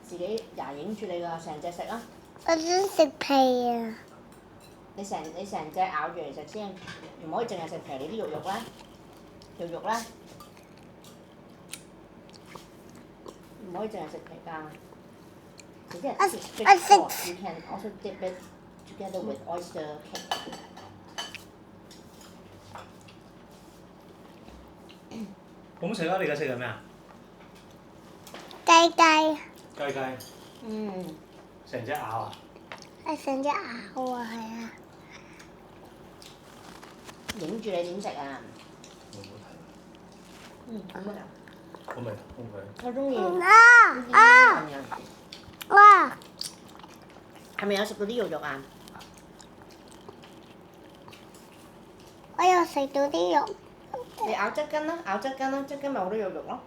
自己牙影住你㗎，成隻食啊！我想食皮啊！你成隻咬住嚟食先，唔可以淨係食皮，你啲肉咧，唔可以淨係食皮㗎。直接係 strict sauce. You can also dip it together with oyster cake. 好唔好食啊？你而家食緊咩啊？雞雞雞。成隻咬啊！係成隻咬啊，係啊！影住你點食啊？好唔好睇？好味啊！好味，OK。我中意。哇！係咪有食到啲肉啊？我有食到啲肉。你咬側筋啦，側筋咪好多肉咯。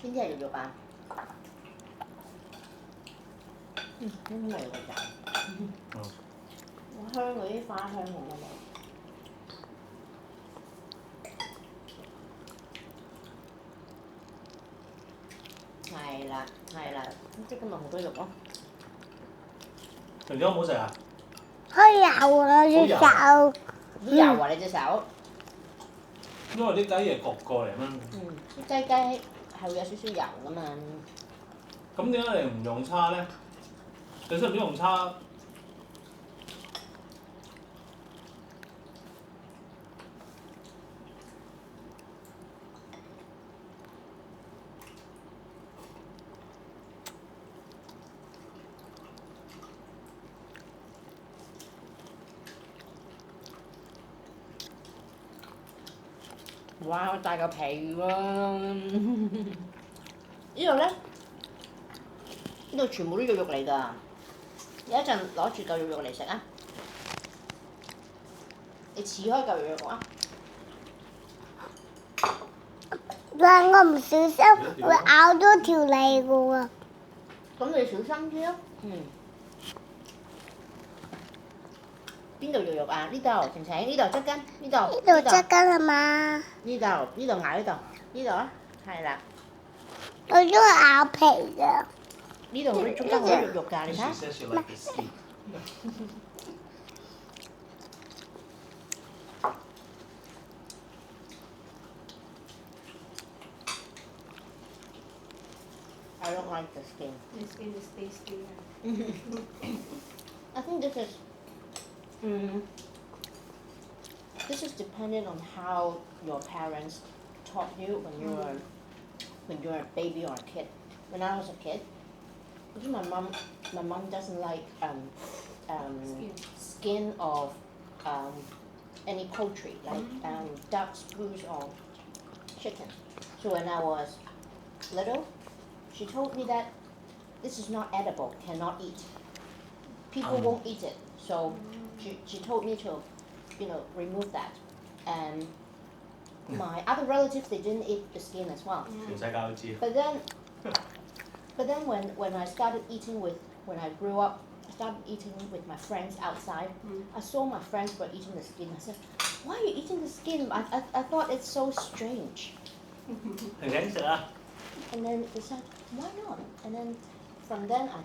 邊啲係肉啊？呢啲咪肉㗎。好香嗰啲花香咁嘅味。係啦，即今日好多肉咯。條魚好唔好食啊？好油啊！隻手。好油啊！你隻手。因為啲雞係焗過嚟嘛。啲雞係會有少少油㗎嘛。咁點解你唔用叉咧？你識唔識用叉？哇！我大嚿皮喎，呢度咧，呢度全部都肉嚟㗎。有一陣攞住嚿肉嚟食啊！你切開嚿肉啊！但我唔小心會咬咗條脷㗎喎。咁你小心啲咯。邊度肉啊？呢度晴晴，呢度側筋，呢度。呢度側筋係嘛？呢度咬呢度啊，係啦。我中意咬皮㗎。呢度中間好多肉㗎，你睇下。I don't like the skin. The skin is tasty. I think this is dependent on how your parents taught you when you were a baby or a kid. When I was a kid, because my mom doesn't like skin of any poultry like ducks, goose, or chicken. So when I was little, she told me that this is not edible, cannot eat. People won't eat it. So she told me to, remove that. And my other relatives, they didn't eat the skin as well. 全世界都知。But then when I started eating when I grew up, I started eating with my friends outside. I saw my friends were eating the skin. I said, why are you eating the skin? I thought it's so strange. 晴晴食啊！ And then they said, why not? And then from then I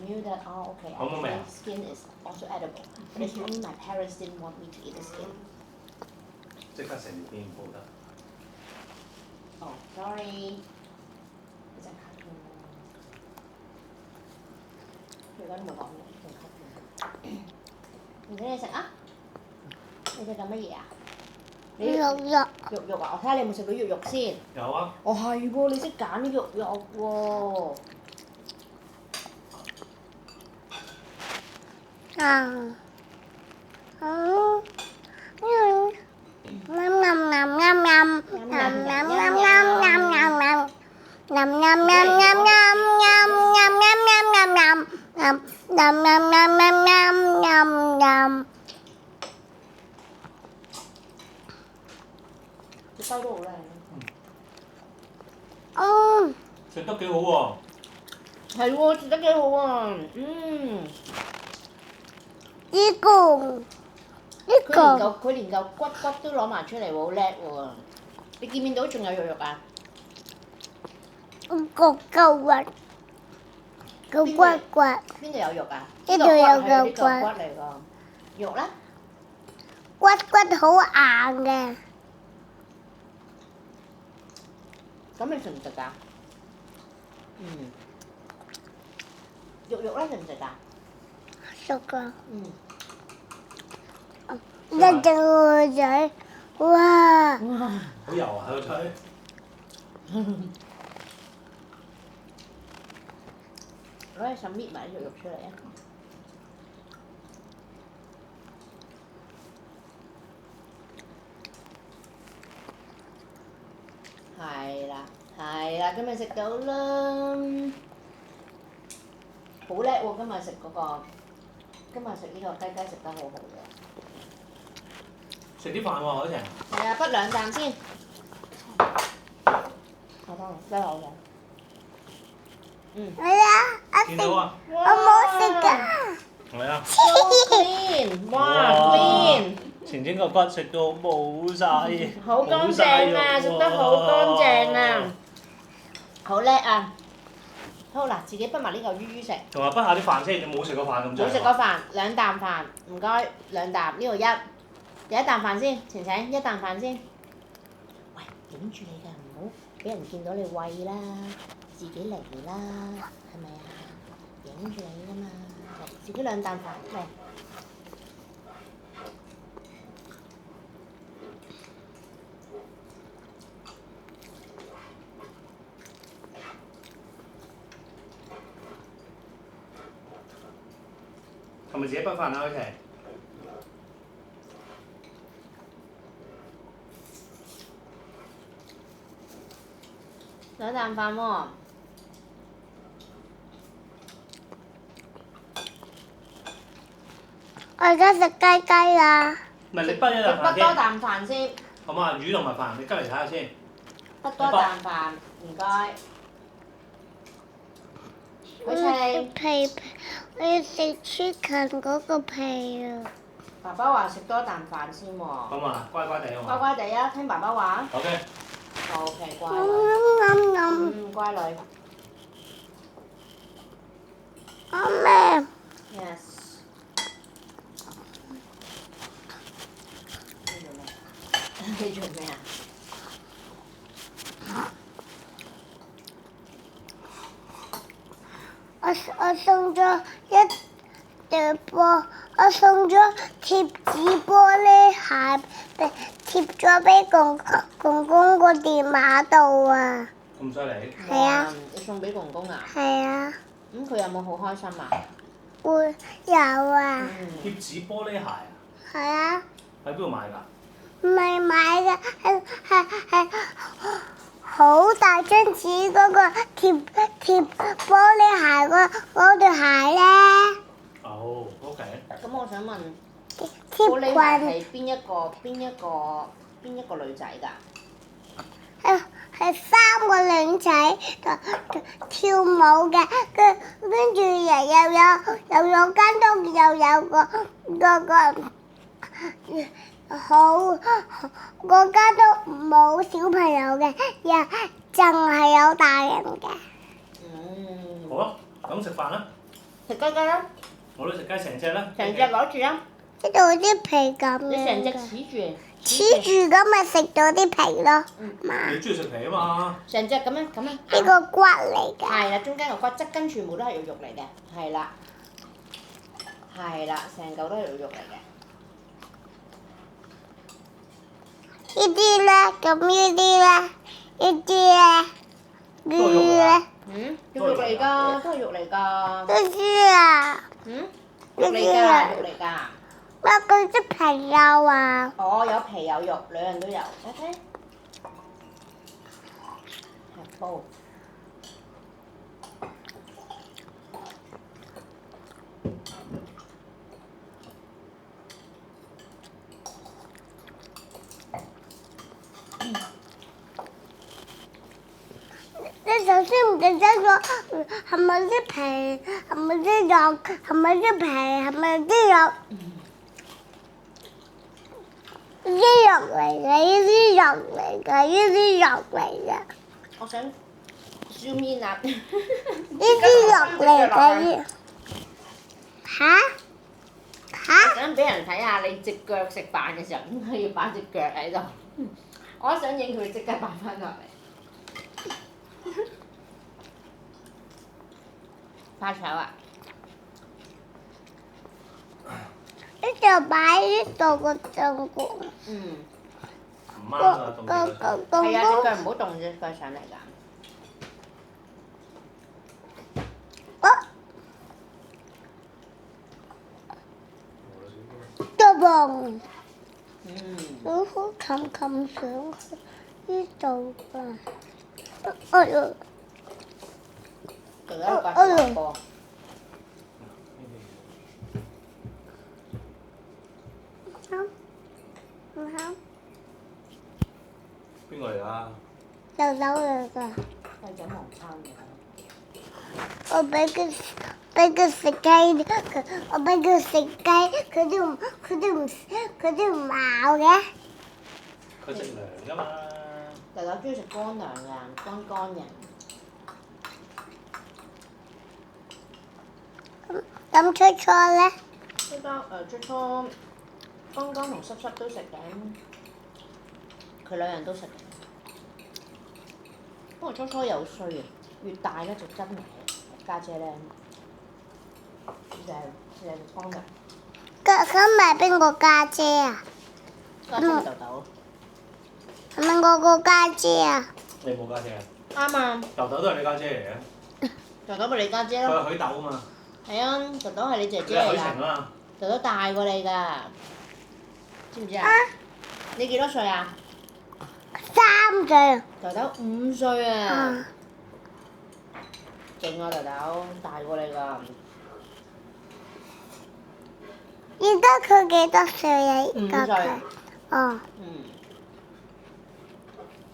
knew that, okay, actually skin is also edible. But it's only my parents didn't want me to eat the skin. 即刻成條片報得。Oh, sorry. 一陣 cut 片。佢而家都冇講嘢，仲 cut 片。唔俾你食啊？你食緊乜嘢啊？肉啊！我睇下你有冇食到肉先。有啊。哦係喎，你識揀啲肉喎。隻包都好靚。食得幾好喎！係喎，食得幾好啊！佢連嚿骨都攞埋出嚟喎，好叻喎！你見唔見到仲有肉啊？個骨啊，個骨骨，邊度有肉啊？呢度有呢個骨，個骨嚟㗎。肉咧？骨骨好硬嘅。咁你食唔食㗎？嗯。肉咧食唔食㗎？食㗎。嗯。一隻個仔，哇！好油啊！喺度吹。攞隻手搣埋啲肉出嚟啊！係啦，今日食到啦，好叻喎！今日食呢個雞雞食得好好嘅。食啲飯喎，嗰陣。係啊，不兩啖先。我幫你，得我嘅。嗯。係啊，見到啊！我冇食㗎。係啊。So clean，哇 clean！前天個骨食到冇晒，好乾淨啊，食得好乾淨啊，好叻啊！好嗱，自己畢埋呢嚿魚魚食。同埋畢下啲飯先，你冇食過飯咁滯。冇食過飯，兩啖飯，唔該，兩啖，呢度有一啖飯先，晴晴一啖飯先。喂，影住你㗎，唔好俾人見到你餵啦，自己嚟啦，係咪啊？影住你㗎嘛，嚟，自己兩啖飯嚟。係咪自己畢飯啊？嗰陣。兩啖飯喎。我而家食雞雞啦。唔係你畢一啖飯畢多先。啖飯先。好嘛，魚同埋飯，你吉嚟睇下先。畢多啖飯，唔該。好清。皮，我要食 chicken 嗰個皮啊！爸爸話食多啖飯先喎。咁啊，乖乖地啊嘛。乖乖地啊，聽爸爸話。OK。OK，乖女。乖女。阿妹。 Yes。你做咩啊？我送咗一對波，我送咗貼紙玻璃鞋俾貼咗俾公公個電話度啊！咁犀利？係啊。你送俾公公啊？係啊。咁佢有冇好開心啊？會有啊。貼紙玻璃鞋啊？係啊。喺邊度買㗎？唔係買嘅，係好大張紙嗰個貼玻璃鞋嗰對鞋咧。哦，OK。咁我想問，貼玻璃鞋棍係邊一個女仔㗎？係三個女仔跳舞嘅，跟住又有間屋，又有個好嗰間都冇小朋友嘅，淨係有大人嘅。好啊，咁食飯啦。食雞雞啦！我都食雞成隻啦。成隻攞住啊！呢度有啲皮咁你成隻樣嘅。黐住。黐住咁咪食到啲皮咯。你中意食皮啊嘛？成隻咁樣。呢個骨嚟嘅。係啦，中間個骨側根全部都係肉嚟嘅，係啦，成嚿都係肉嚟嘅。呢啲咧，咁呢啲咧，呢啲咧，肉嚟㗎，都係肉嚟㗎。呢啲啊，肉嚟㗎，肉嚟㗎。乜嗰啲皮有啊？哦，有皮有肉，兩樣都有。OK。煲。你首先唔記得咗係咪啲皮，係咪啲肉，係咪啲皮，係咪啲肉？呢啲肉嚟嘅，呢啲肉嚟嘅，呢啲肉嚟嘅，我想 zoom in 啊！呢啲肉嚟嘅。我想俾人睇下你隻腳食飯嘅時候，點解要擺隻腳喺度？我一想影佢即刻擺翻落嚟。怕醜啊！呢就擺呢度個正骨。嗯，唔啱啊，動呢個係啊，隻腳唔好動隻腳上嚟㗎。個bomb，嗯，好冚上去呢度㗎。哎呀！仲有一個掛波。唔好，邊個嚟㗎？豆豆嚟㗎。係整黃餐嘅。我俾佢食雞，我俾佢食雞，佢都唔咬嘅。佢食糧㗎嘛。豆豆中意食乾糧㗎，乾嘅。咁初初咧？初初乾同濕濕都食嘅，佢兩樣都食嘅。不過初初有衰啊，越大咧就真係家姐咧，就係乾糧。咁咪邊個家姐啊？家姐豆豆。係咪我個家姐啊？你冇家姐啊？啱啊！豆豆都係你家姐嚟嘅。豆豆咪你家姐佢咯。係許豆啊嘛。係啊，豆豆係你姐你係許姐嚟㗎。晴啊嘛。豆豆大過你㗎，知唔知啊？你幾多歲啊3歲。豆豆5歲啊！啊！勁啊豆豆，大過你㗎。而家佢幾多歲啊？而5家佢歲。哦，嗯。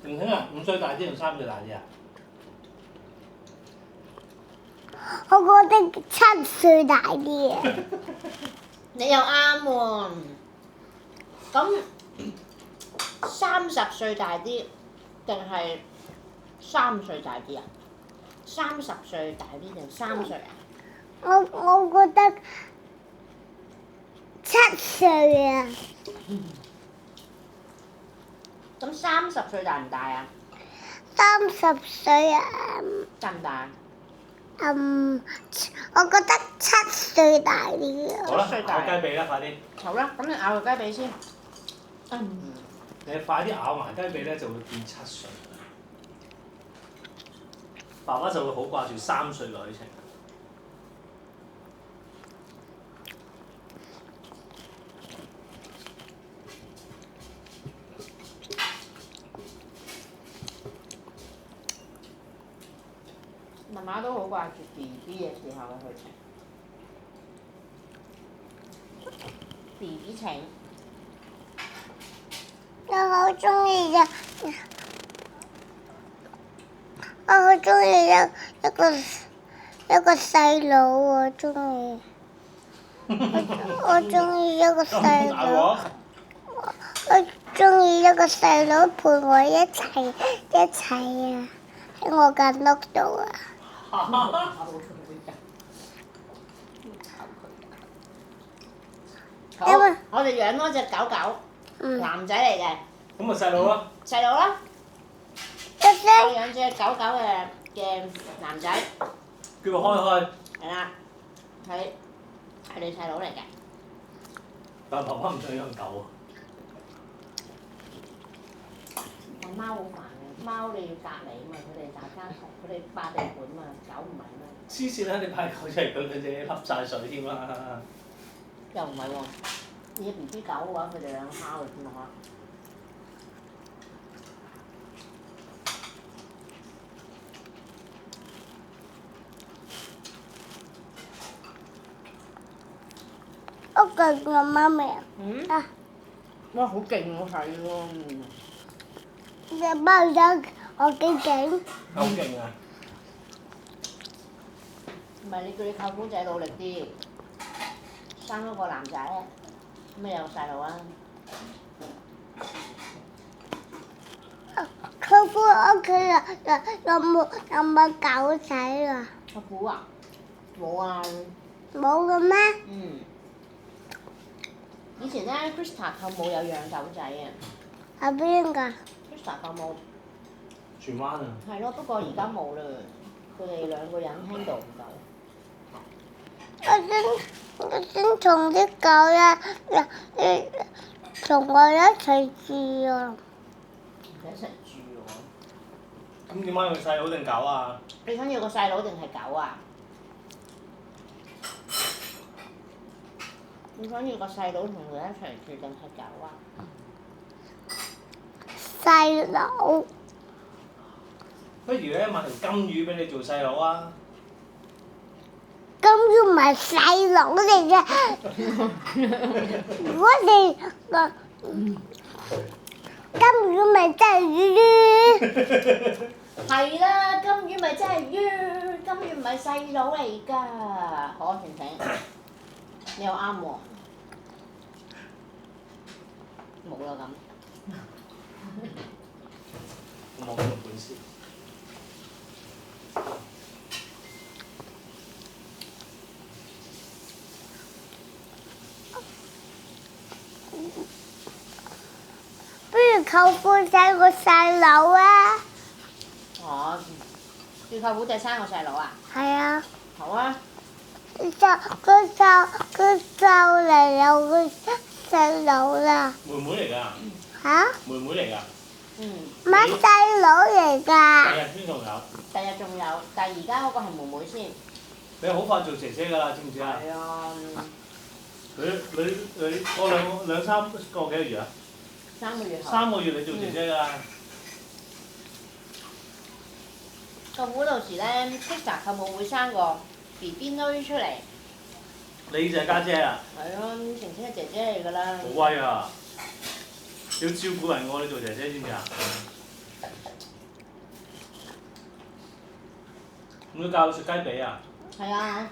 晴晴啊，5歲大啲定3歲大啲啊？我覺得7歲大啲啊！你又啱喎。咁30歲大啲定係3歲大啲啊？30歲大啲定3歲啊？我覺得7歲啊！咁30歲大唔大啊？ 30歲啊！大唔大？我覺得7歲大啲啊！好啦，歲大咬雞髀啦，快啲！好啦，咁你咬個雞髀先。你快啲咬埋雞髀咧，就會變7歲。爸爸就會好掛住3歲嘅許晴。媽媽都好掛住 BB 嘅時候嘅許晴。BB 晴。我好中意嘅，我好中意一個細佬，我中意，我中意一個細佬，我中意一個細佬陪我一齊啊，喺我間屋度啊。好，我哋養多隻狗狗，男仔嚟嘅。咁咪細佬咯。細佬啦。一我聲養隻狗狗嘅男仔。叫佢開。係啦，係你細佬嚟嘅。但爸爸唔想養狗養貓好煩嘅，貓你要隔離啊嘛，佢哋大家同佢哋霸地盤嘛，狗唔係嘛。黐線啦！你派狗出嚟，佢自己笠晒水添啦。又唔係喎，你隻 BB 狗嘅話，佢哋兩個蝦嘅啫嘛。屋企個媽咪啊！啊！哇！好勁喎，係喎。隻貓仔我幾勁？好勁啊！唔係你叫你舅姑仔努力啲，生咗個男仔，咁咪有細路啦。舅父屋企有冇狗仔啊？阿虎啊，冇啊，冇嘅咩？嗯。以前咧 Krista 舅母有養狗仔啊喺邊㗎？ ，Krista 舅母荃灣啊，係咯，不過而家冇啦，佢哋兩個人 handle 唔到。我想同啲狗同我一齊住啊！唔使一齊住喎。咁點解要細佬定狗啊？你想要個細佬定係狗啊？你想要個細佬同佢一齊住定係狗啊？細佬，不如咧買條金魚俾你做細佬啊！金魚唔係細佬嚟嘅，如果你個金魚咪真係魚。係啦，金魚咪真係魚，金魚唔係細佬嚟㗎，可婷婷，你又啱喎，冇啦咁。我冇咁嘅本事。不如舅父生個細佬啊！哦，叫舅父仔生個細佬啊？係啊，好啊，佢就嚟有個細佬啦。妹妹嚟㗎，嚇？妹妹嚟㗎。嗯，乜細佬嚟第㗎？日先仲有，第日仲有，但係而家嗰個係妹妹先。你好快做姐姐㗎啦，知唔知啊？係啊，你過兩三個幾個月啊3個月後。 ？3個月你做姐姐㗎啦。舅父到時咧 Krista 舅母會生個 BB 女出嚟。你就係家姐啊？係咯，晴晴係姐姐嚟㗎啦。好威啊！要照顧人喎，你做姐姐知唔知啊？咁要教佢食雞髀啊？係啊，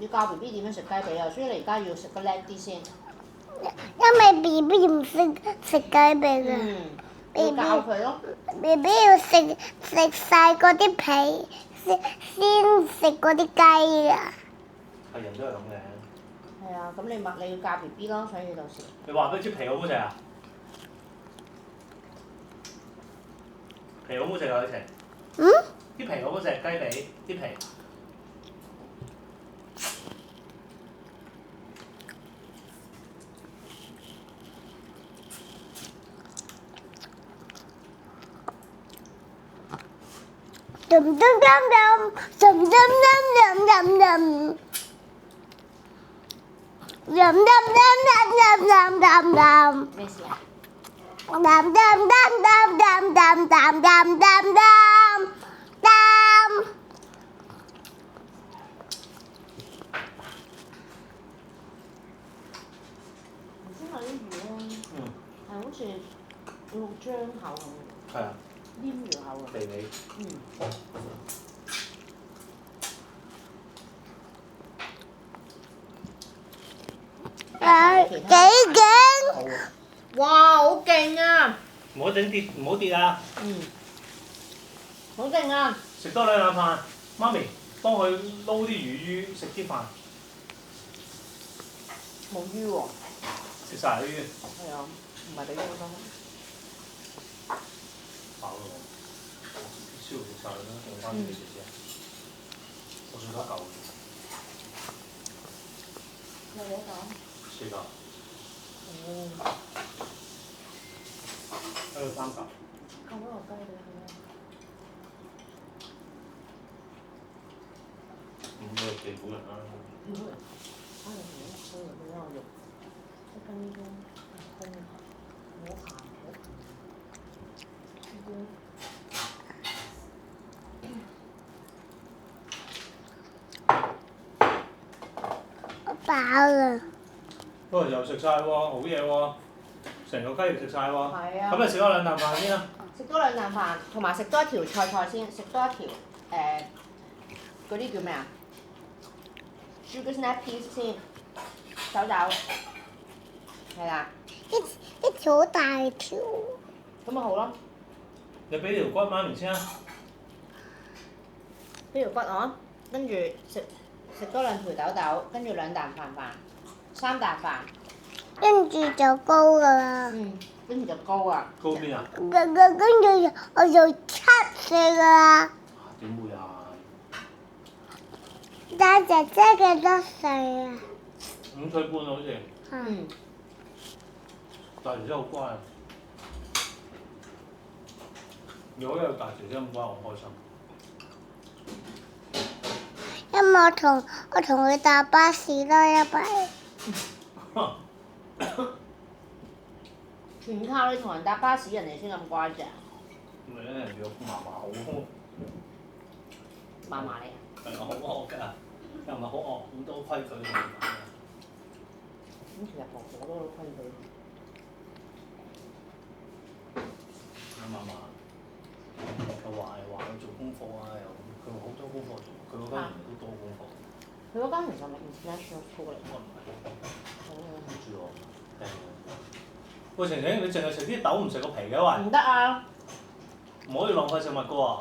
要教 BB 點樣食雞髀啊，所以你而家要食得叻啲先。因為 BB 唔識食雞髀嘅嗯，要教佢咯。 ，BB 要食晒嗰啲皮先食嗰啲雞啊！係人都係咁嘅。係啊，咁你要教 BB 咯，所以到時。你話俾佢知皮好唔好食啊？皮好唔好食啊？你晴？嗯？啲皮好唔好食？雞髀啲皮。噔噔噔噔，噔噔噔噔噔噔，噔噔噔噔噔噔。咩事啊？噔噔噔噔噔噔噔噔噔噔。頭先嗰啲魚咧，係好似要張口咁，係啊，黏住口啊。肥尾。嗯。幾勁！好啊！哇，好勁啊！唔好整跌，唔好跌啊！嗯，好勁啊！食多兩碗飯，媽咪幫佢撈啲魚魚食啲飯，冇魚喎。食晒啲魚。係啊，唔係俾咗好多。飽咯，燒食晒啦，剩翻啲俾姐姐。我仲得嚿。有幾多？ 4嚿。哦，喺度3嚿。咁多落雞俾佢啦。咁都幾好人啦。哎呀，好比較肉，一根葱，空好鹹好飽啦！不過又食晒喎，好嘢喎，成個雞翼食晒喎。係啊。咁你食多兩啖飯先啦。食多兩啖飯，同埋食多一條菜先，食多一條嗰啲叫咩啊 ？Sugar snap peas 先，走，係啦。一條大條。咁咪好咯，你俾條骨媽咪先啊！俾條骨我，跟住食多2條豆豆，跟住2啖飯，3啖飯，跟住就高噶啦。跟住就高啊！高邊啊？跟住我就7歲噶啦。點會啊？但姐姐幾多歲啊5歲半好似。大姐姐好乖啊！如果有大姐姐咁乖，我開心。因為我同佢搭巴士啦，一排。全靠你同人搭巴士，人哋先咁乖啫。咪咧，人哋個嫲嫲好嫲嫲嚟啊！係啊，好惡㗎，又唔係好惡，好多規矩嘅。咁其實婆婆都好規矩。嫲嫲，佢話佢做功課啊，又佢話好多功課做，佢嗰間原來都多功課。佢嗰間其實係咪 international school 嚟？我唔係，唔知喎。喂，晴晴，你淨係食啲豆唔食個皮嘅喂？唔得啊！唔可以浪費食物噶喎。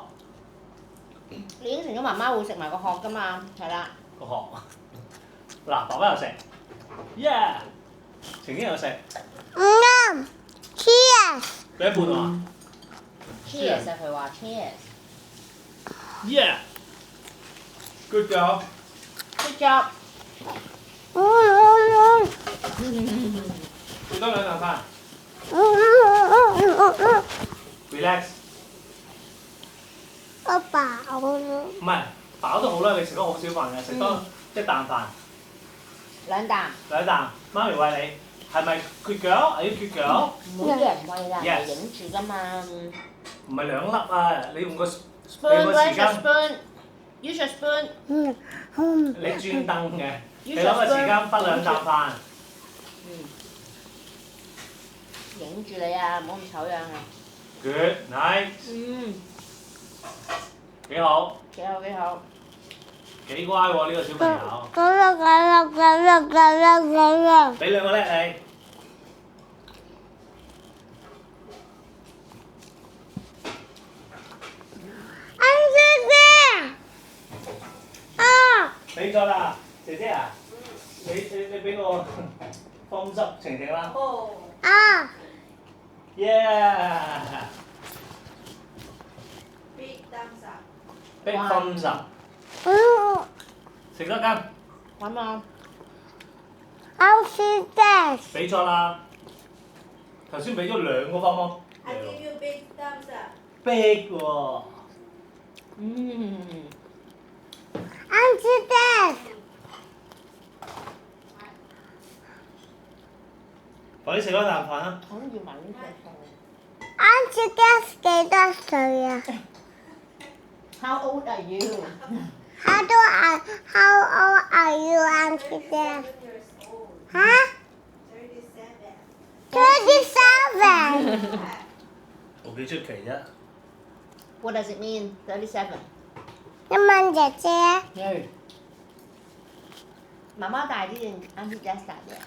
你應承咗媽媽會食埋個殼㗎嘛？係啦。個殼。嗱，爸爸又食，yeah，晴晴又食。唔啱，Cheers。俾一半啊 Cheers 啊！佢話 Cheers。Yeah。Good job。Good job。食多2啖飯。Relax。我飽啦。唔係飽都好啦，你食咗好少飯嘅，食多1啖飯。2啖。2啖，媽咪餵你，係咪 good girl？Are you good girl？唔好叫人餵啦， Yes 影住㗎嘛。唔係2粒啊！你用個 Spoon, 時 where's your 間， spoon? Use your spoon. 你專登嘅，你攞個時間分2啖飯。影住你啊！唔好咁醜樣啊！ Good night。幾好。幾好幾好。幾乖喎呢個小朋友。俾2個叻你。俾咗啦，姐姐啊，你俾個方汁晴晴啦。Yeah。Big thumbs up。食多間。咁啊！俾咗啦。頭先俾咗2個方方。I give you big thumbs up. Big 喎。快啲食多啖飯啦。我都要埋呢隻幾多歲啊 How old are you? How old are you, Auntie Jess? 7 years old. 嚇 37. 37。冇幾出奇啫。What does it mean? 37. 一問姐姐，媽媽大啲定 Auntie Jess 大啲啊？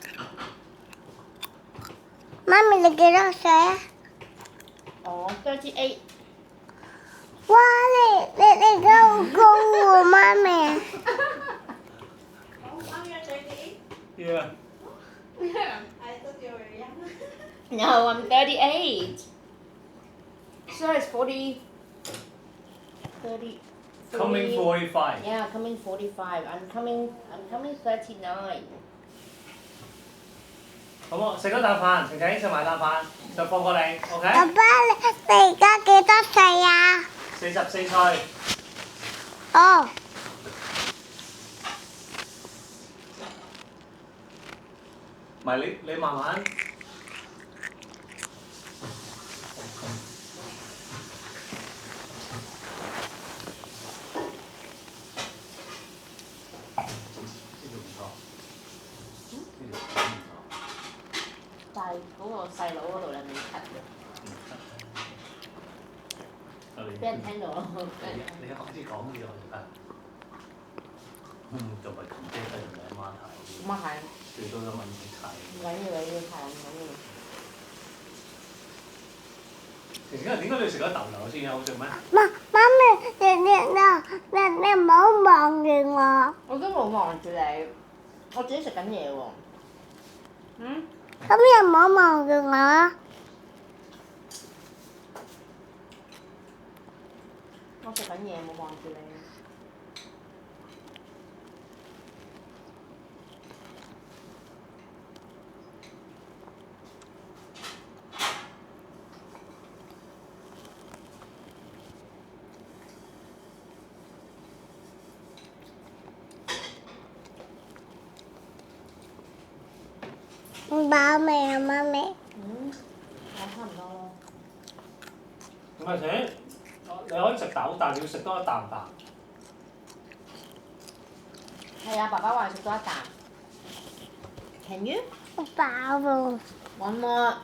媽咪你幾多歲啊？哦，38。哇！你好高喎，媽咪。Oh, I'm your 38. Yeah。 I thought you were young. No, I'm 38. So it's 40. 30. Coming 45。 Yeah, coming 45. I'm coming 39. 好冇？食多啖飯，晴晴食埋啖飯，就放過你，OK？爸爸，你而家幾多歲啊？ 44歲。哦。唔係你慢慢。但係嗰個細佬嗰度咧，你咳嘅，俾人聽到咯。你開始講嘢我就得。就咪同姐弟同你阿媽睇。咁啊係。最多都問你睇。唔緊要，太唔緊要。點解你食咗豆豆先啊？好食咩？媽咪，你唔好望住我。我都冇望住你，我自己食緊嘢喎。嗯？咁又唔好望住我啊！我食緊嘢，冇望住你。飽未啊，媽咪？嗯，我差唔多咯。唔係請，你可以食豆，但係你要食多一啖啖。係啊，爸爸話食多一啖。Can you？我飽喎。One more。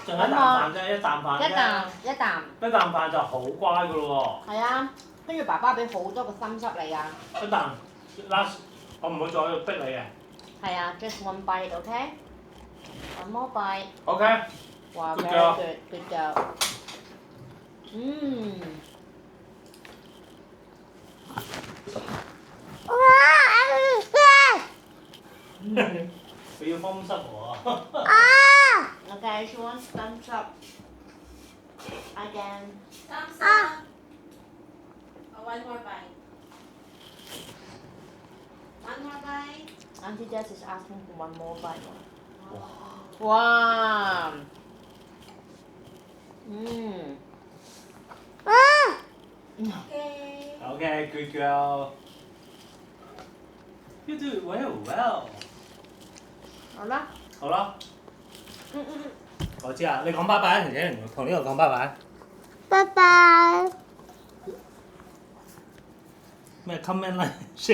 仲有一啖飯啫，一啖飯啫。一啖。一啖飯就好乖噶咯係啊，跟住爸爸俾好多個心汁你啊。喎。一啖 last， 我唔會再逼你嘅。係啊，just one bite，OK？One more bite。 OK。哇 Good ，very job. good，good job。嗯。哇！佢要風濕喎。啊！ Okay, she wants thumbs up. Again. Thumbs up. Oh, one more bite. One more bite. Auntie Jess is asking for one more bite. Oh. Wow. Mm. Okay. Okay, good girl. You do well. 好啦。好啦，嗯嗯嗯。我知啊，你講拜拜啊，婷姐，同呢個講拜拜。拜拜。咩 comment like share